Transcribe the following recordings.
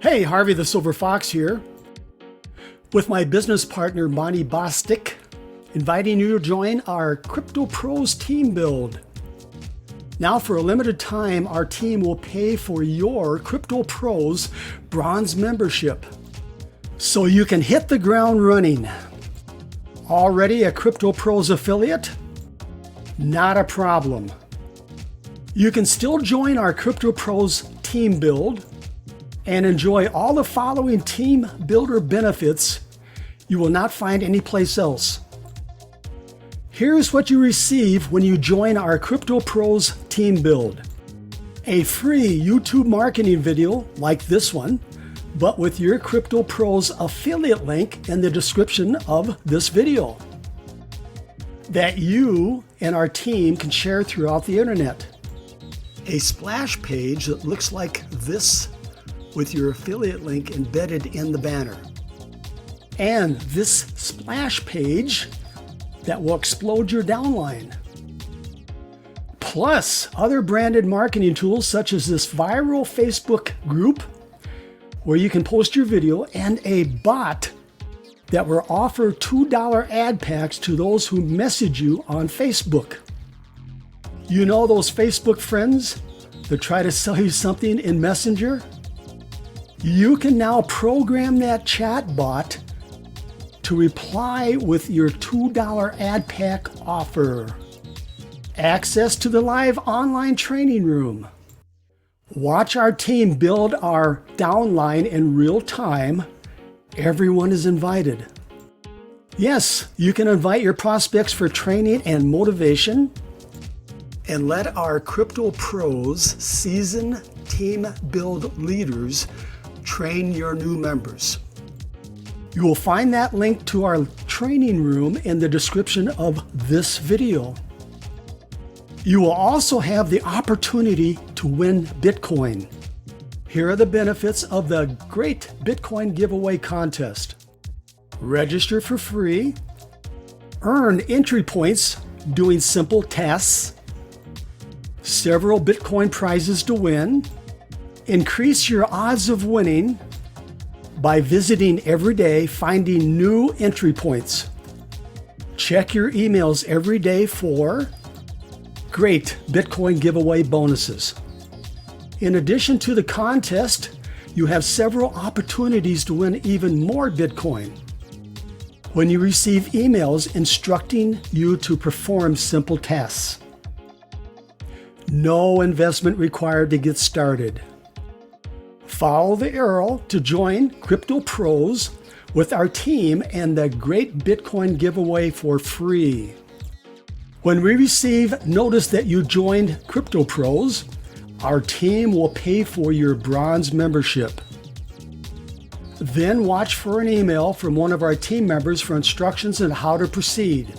Hey, Harvey the Silver Fox here, with my business partner Monty Bostic, inviting you to join our Crypto Pros team build. Now, for a limited time, our team will pay for your Crypto Pros bronze membership, so you can hit the ground running. Already a Crypto Pros affiliate? Not a problem. You can still join our Crypto Pros team build and enjoy all the following team builder benefits you will not find anyplace else. Here's what you receive when you join our Crypto Pros team build. A free YouTube marketing video like this one, but with your Crypto Pros affiliate link in the description of this video that you and our team can share throughout the internet. A splash page that looks like this with your affiliate link embedded in the banner. And this splash page that will explode your downline. Plus other branded marketing tools such as this viral Facebook group where you can post your video, and a bot that will offer $2 ad packs to those who message you on Facebook. You know those Facebook friends that try to sell you something in Messenger? You can now program that chat bot to reply with your $2 ad pack offer. Access to the live online training room. Watch our team build our downline in real time. Everyone is invited. Yes, you can invite your prospects for training and motivation, and let our Crypto Pros seasoned team build leaders train your new members. You will find that link to our training room in the description of this video. You will also have the opportunity to win Bitcoin. Here are the benefits of the great Bitcoin giveaway contest. Register for free, earn entry points doing simple tasks, several Bitcoin prizes to win, increase your odds of winning by visiting every day, finding new entry points. Check your emails every day for great Bitcoin giveaway bonuses. In addition to the contest, you have several opportunities to win even more Bitcoin when you receive emails instructing you to perform simple tasks. No investment required to get started. Follow the arrow to join Crypto Pros with our team and the great Bitcoin giveaway for free. When we receive notice that you joined Crypto Pros, our team will pay for your bronze membership. Then watch for an email from one of our team members for instructions on how to proceed.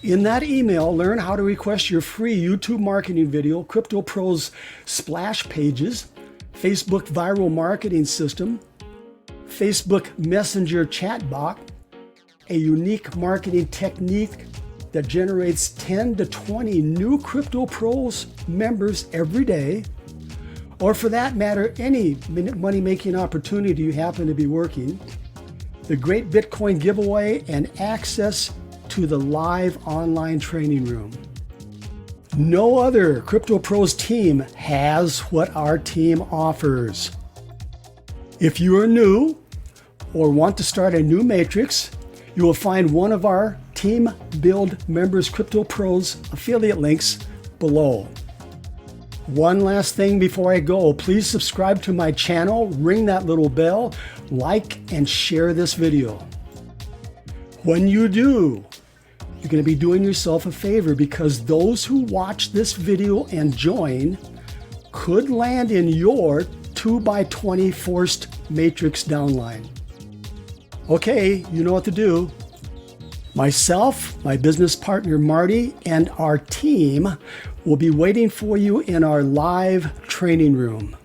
In that email, learn how to request your free YouTube marketing video, Crypto Pros splash pages, Facebook viral marketing system, Facebook Messenger chatbot, a unique marketing technique that generates 10 to 20 new Crypto Pros members every day, or for that matter, any money-making opportunity you happen to be working, the great Bitcoin giveaway, and access to the live online training room. No other Crypto Pros team has what our team offers. If you are new or want to start a new matrix, you will find one of our Team Build Members Crypto Pros affiliate links below. One last thing before I go, please subscribe to my channel, ring that little bell, like and share this video. When you do, you're going to be doing yourself a favor, because those who watch this video and join could land in your 2x20 forced matrix downline. Okay, you know what to do. Myself, my business partner Marty, and our team will be waiting for you in our live training room.